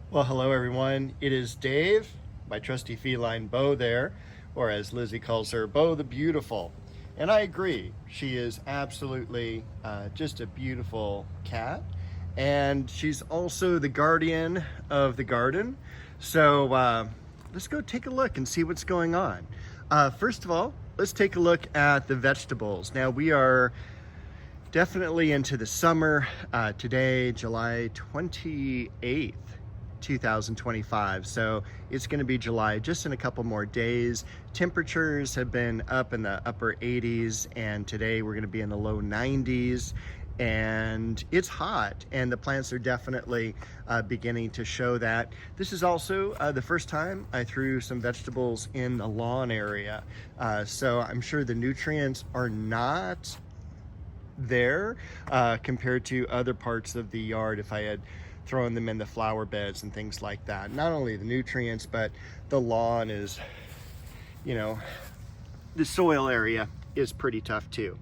Well, hello everyone. It is Dave, my trusty feline Bo there, or as Lizzie calls her, Bo the Beautiful. And I agree, she is absolutely just a beautiful cat. And she's also the guardian of the garden. So let's go take a look and see what's going on. First of all, let's take a look at the vegetables. Now we are definitely into the summer. Today, July 28th. 2025, so it's going to be July just in a couple more days. Temperatures have been up in the upper 80s, and today we're going to be in the low 90s, and it's hot, and the plants are definitely beginning to show that. This is also the first time I threw some vegetables in the lawn area, so I'm sure the nutrients are not there compared to other parts of the yard if I had throwing them in the flower beds and things like that. Not only the nutrients, but the lawn is, the soil area is pretty tough too.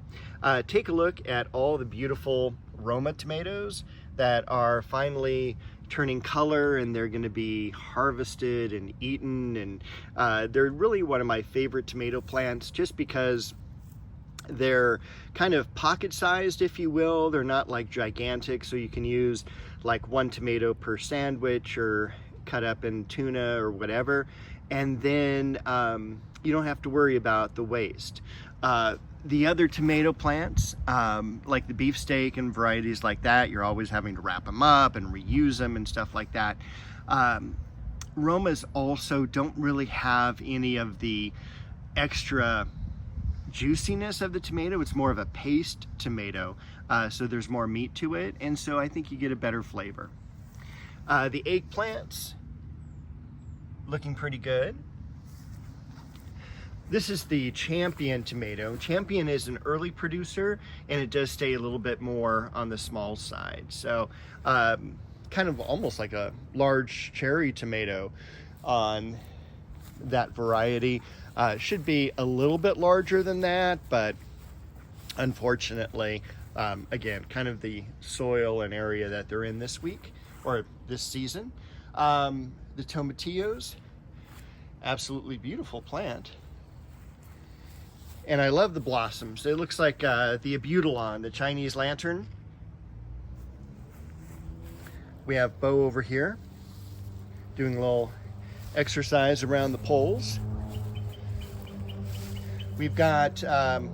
Take a look at all the beautiful Roma tomatoes that are finally turning color, and they're going to be harvested and eaten, and they're really one of my favorite tomato plants just because they're kind of pocket-sized, if you will. They're not like gigantic, so you can use like one tomato per sandwich or cut up in tuna or whatever, and then you don't have to worry about the waste. The other tomato plants, like the beefsteak and varieties like that, you're always having to wrap them up and reuse them and stuff like that. Romas also don't really have any of the extra juiciness of the tomato. It's more of a paste tomato, so there's more meat to it, and so I think you get a better flavor. The eggplants looking pretty good. This is the Champion tomato. Champion is an early producer, and it does stay a little bit more on the small side, so kind of almost like a large cherry tomato on that variety. Should be a little bit larger than that, but unfortunately, again, kind of the soil and area that they're in this week or this season. The tomatillos, absolutely beautiful plant. And I love the blossoms. It looks like the abutilon, the Chinese lantern. We have Bo over here doing a little exercise around the poles. We've got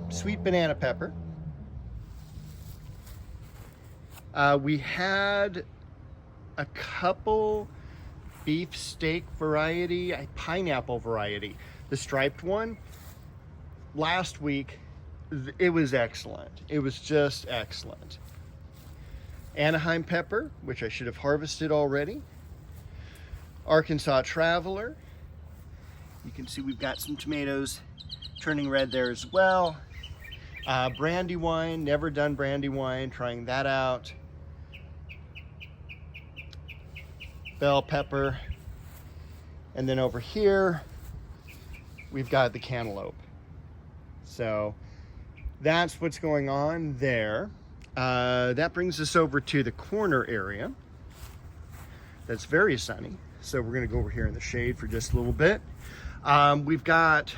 sweet banana pepper. We had a couple beefsteak variety, a pineapple variety, the striped one. Last week, it was excellent. It was just excellent. Anaheim pepper, which I should have harvested already. Arkansas Traveler. You can see we've got some tomatoes turning red there as well. Brandywine, never done brandywine, trying that out. Bell pepper. And then over here, we've got the cantaloupe. So that's what's going on there. That brings us over to the corner area. That's very sunny. So we're gonna go over here in the shade for just a little bit. We've got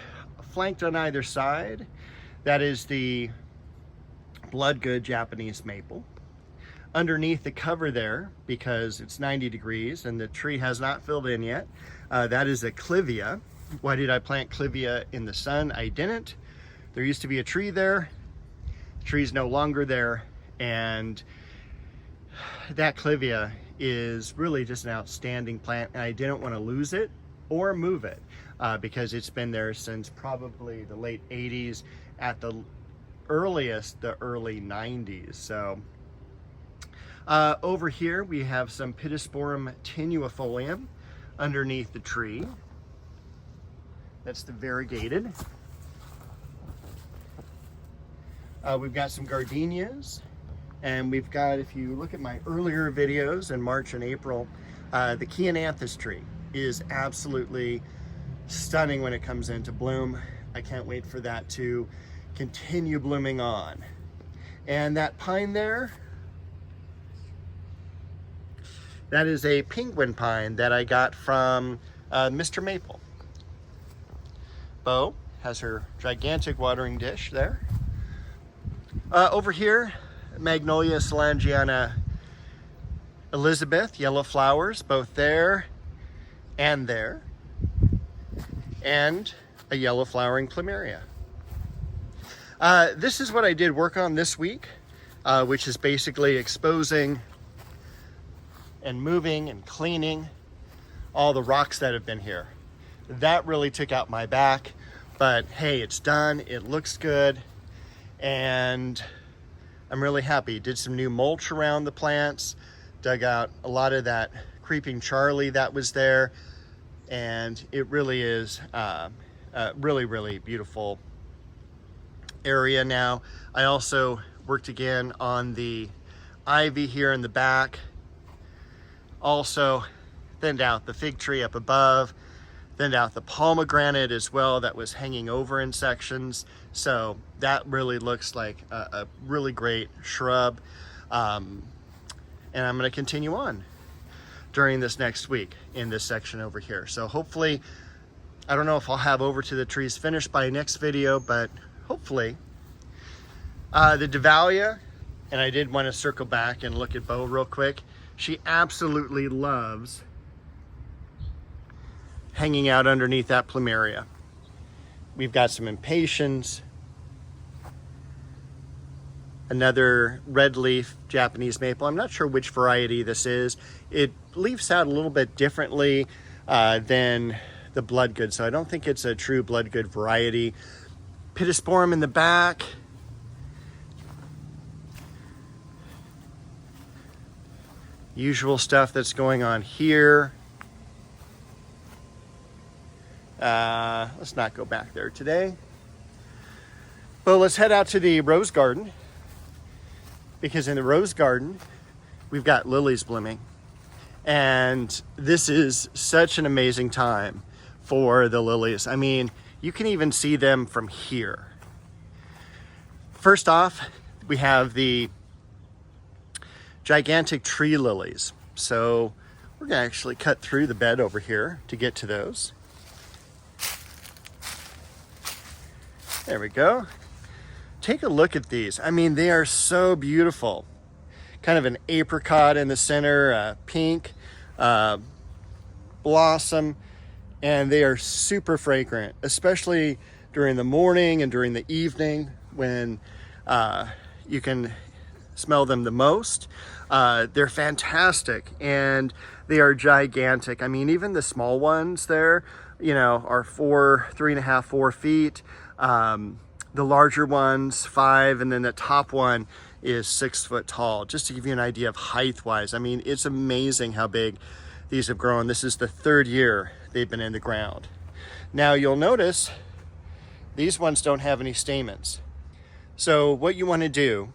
flanked on either side, that is the Bloodgood Japanese maple. Underneath the cover there, because it's 90 degrees and the tree has not filled in yet, that is a clivia. Why did I plant clivia in the sun? I didn't. There used to be a tree there. The tree's no longer there, and that clivia is really just an outstanding plant, and I didn't want to lose it or move it because it's been there since probably the late 80s, at the earliest the early 90s. So over here we have some Pittosporum tenuifolium underneath the tree. That's the variegated. We've got some gardenias, and we've got, if you look at my earlier videos in March and April, the Chiananthus tree is absolutely stunning when it comes into bloom. I can't wait for that to continue blooming on. And that pine there That is a penguin pine that I got from Mr. Maple. Bo has her gigantic watering dish there. Over here, Magnolia Solangiana Elizabeth, yellow flowers, both there and there. And a yellow flowering plumeria. This is what I did work on this week, which is basically exposing and moving and cleaning all the rocks that have been here. That really took out my back, but hey, it's done, it looks good, and I'm really happy. Did some new mulch around the plants, dug out a lot of that creeping Charlie that was there, and it really is a really, really beautiful area now. I also worked again on the ivy here in the back. Also thinned out the fig tree up above, thinned out the pomegranate as well that was hanging over in sections. So that really looks like a really great shrub. And I'm going to continue on during this next week in this section over here. So hopefully, I don't know if I'll have over to the trees finished by next video, but hopefully. The Dahlia, and I did want to circle back and look at Bo real quick. She absolutely loves hanging out underneath that plumeria. We've got some impatiens, another red leaf Japanese maple. I'm not sure which variety this is. It leaves out a little bit differently than the bloodgood, so I don't think it's a true bloodgood variety. Pittosporum in the back. Usual stuff that's going on here. Let's not go back there today. Well, let's head out to the rose garden, because in the rose garden, we've got lilies blooming. And this is such an amazing time for the lilies. I mean, you can even see them from here. First off, we have the gigantic tree lilies. So we're gonna actually cut through the bed over here to get to those. There we go. Take a look at these. I mean, they are so beautiful. Kind of an apricot in the center, pink blossom, and they are super fragrant, especially during the morning and during the evening when you can smell them the most. They're fantastic, and they are gigantic. I mean, even the small ones there, you know, are 3.5, 4 feet. The larger ones, 5, and then the top one is 6 foot tall, just to give you an idea of height wise. I mean, it's amazing how big these have grown. This is the 3rd year they've been in the ground. Now you'll notice these ones don't have any stamens. So what you want to do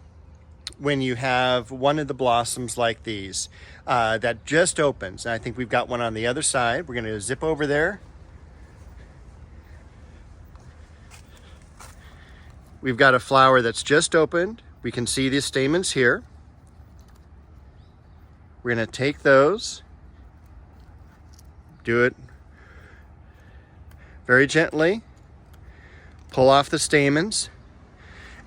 when you have one of the blossoms like these that just opens, and I think we've got one on the other side. We're going to zip over there. We've got a flower that's just opened. We can see the stamens here. We're going to take those, do it very gently, pull off the stamens,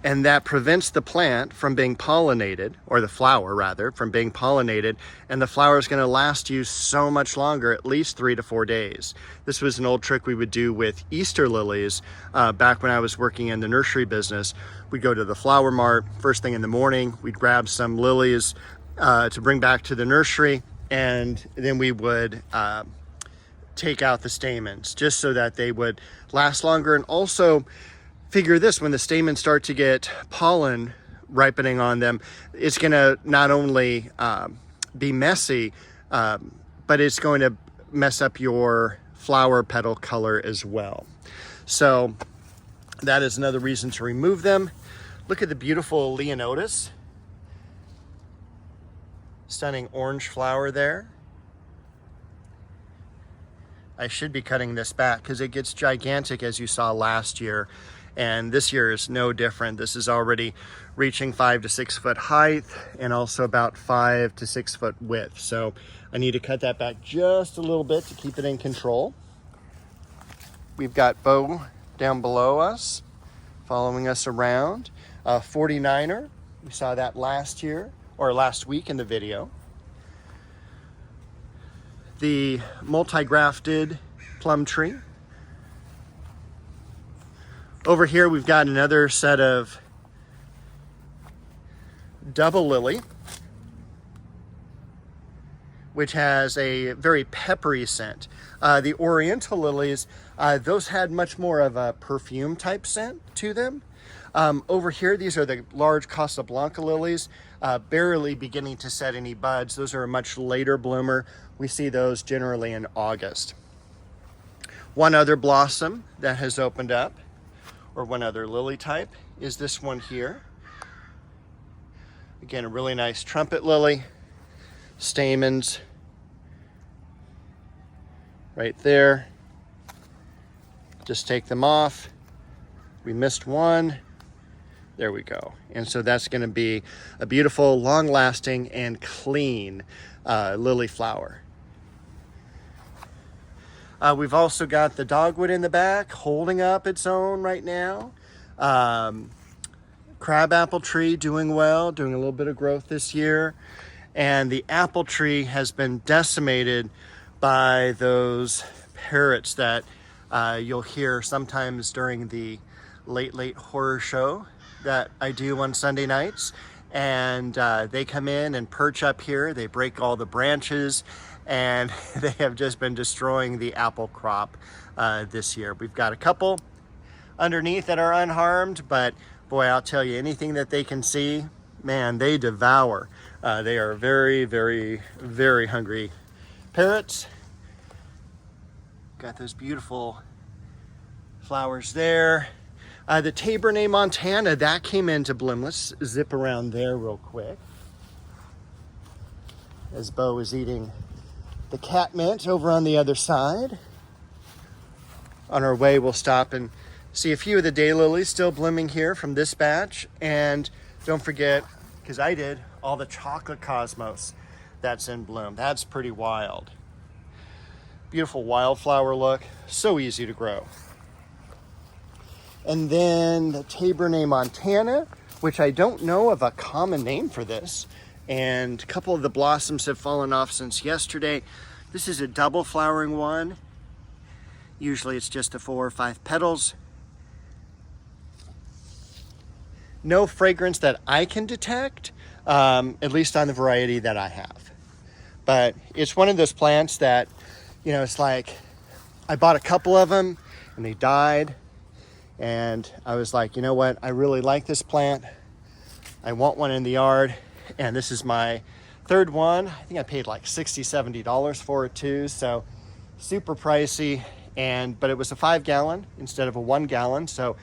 and that prevents the plant from being pollinated, or the flower rather, from being pollinated, and the flower is going to last you so much longer, at least 3 to 4 days. This was an old trick we would do with Easter lilies back when I was working in the nursery business. We'd go to the flower mart first thing in the morning, we'd grab some lilies to bring back to the nursery, and then we would take out the stamens just so that they would last longer. And also figure this, when the stamens start to get pollen ripening on them, it's going to not only be messy, but it's going to mess up your flower petal color as well. So that is another reason to remove them. Look at the beautiful Leonotis. Stunning orange flower there. I should be cutting this back because it gets gigantic, as you saw last year. And this year is no different. This is already reaching 5 to 6 foot height and also about 5 to 6 foot width. So I need to cut that back just a little bit to keep it in control. We've got Bo down below us, following us around. 49er, we saw that last week in the video. The multi-grafted plum tree. Over here we've got another set of double lily, which has a very peppery scent. The oriental lilies, those had much more of a perfume type scent to them. Over here, these are the large Casablanca lilies, barely beginning to set any buds. Those are a much later bloomer. We see those generally in August. One other blossom that has opened up, or one other lily type, is this one here. Again, a really nice trumpet lily, stamens right there. Just take them off. We missed one. There we go. And so that's going to be a beautiful, long-lasting, and clean lily flower. We've also got the dogwood in the back, holding up its own right now. Crabapple tree doing well, doing a little bit of growth this year. And the apple tree has been decimated by those parrots that you'll hear sometimes during the late horror show that I do on Sunday nights. And they come in and perch up here. They break all the branches, and they have just been destroying the apple crop this year. We've got a couple underneath that are unharmed, but boy, I'll tell you, anything that they can see, man, they devour. They are very, very, very hungry parrots. Got those beautiful flowers there. The Tabernet Montana, that came into bloom. Let's zip around there real quick, as Bo is eating the catmint over on the other side. On our way, we'll stop and see a few of the daylilies still blooming here from this batch. And don't forget, because I did, all the chocolate cosmos that's in bloom. That's pretty wild. Beautiful wildflower look, so easy to grow. And then the Tabernet Montana, which I don't know of a common name for this. And a couple of the blossoms have fallen off since yesterday. This is a double flowering one. Usually it's just the 4 or 5 petals. No fragrance that I can detect, at least on the variety that I have. But it's one of those plants that, you know, it's like I bought a couple of them and they died. And I was like, you know what? I really like this plant. I want one in the yard. And this is my third one. I think I paid like $60, $70 for it too. So super pricey. But it was a 5-gallon instead of a 1-gallon. So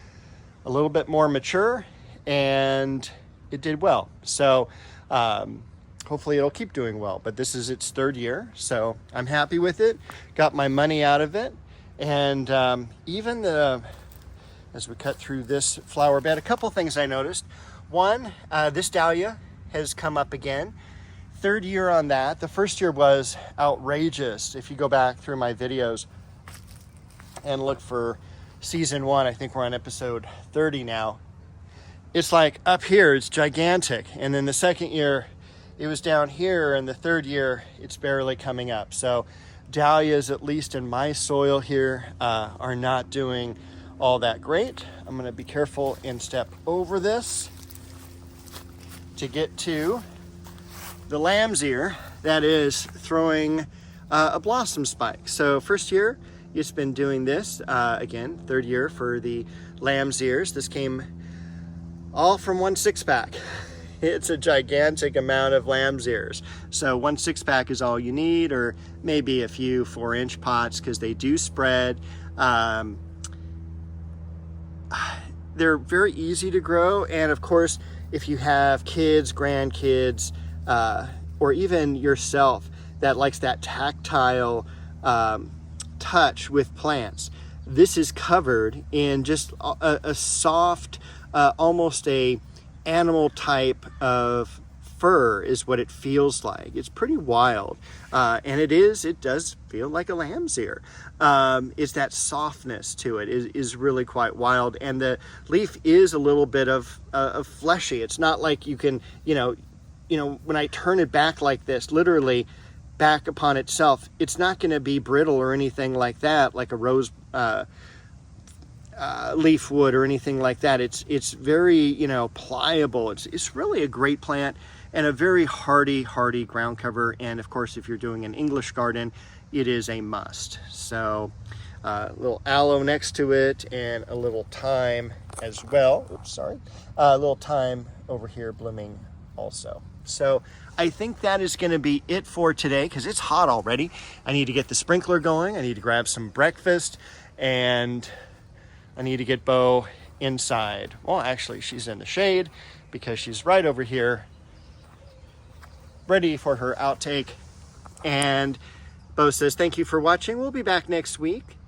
a little bit more mature, and it did well. So hopefully it'll keep doing well. But this is its 3rd year. So I'm happy with it. Got my money out of it. And even as we cut through this flower bed, a couple things I noticed. One, this dahlia has come up again. 3rd year on that. The 1st year was outrageous. If you go back through my videos and look for season 1, I think we're on episode 30 now. It's like up here, it's gigantic. And then the 2nd year, it was down here. And the 3rd year, it's barely coming up. So dahlias, at least in my soil here, are not doing all that great. I'm going to be careful and step over this to get to the lamb's ear that is throwing a blossom spike. So 1st year, it's been doing this. Again, 3rd year for the lamb's ears. This came all from 1 6-pack. It's a gigantic amount of lamb's ears. So 1 6-pack is all you need, or maybe a few 4-inch pots, because they do spread. They're very easy to grow, and of course, if you have kids, grandkids, or even yourself that likes that tactile touch with plants, this is covered in just a soft, almost a animal type of fur is what it feels like. It's pretty wild, and it does feel like a lamb's ear. It's that softness to it is really quite wild, and the leaf is a little bit of fleshy. It's not like you can, when I turn it back like this, literally back upon itself, it's not going to be brittle or anything like that, like a rose leaf would or anything like that. It's very, pliable. It's really a great plant and a very hardy ground cover. And of course, if you're doing an English garden, it is a must. So a little aloe next to it and a little thyme as well. Oops, sorry. A little thyme over here blooming also. So I think that is going to be it for today, because it's hot already. I need to get the sprinkler going. I need to grab some breakfast, and I need to get Bo inside. Well, actually, she's in the shade because she's right over here ready for her outtake. And Bo says, thank you for watching. We'll be back next week.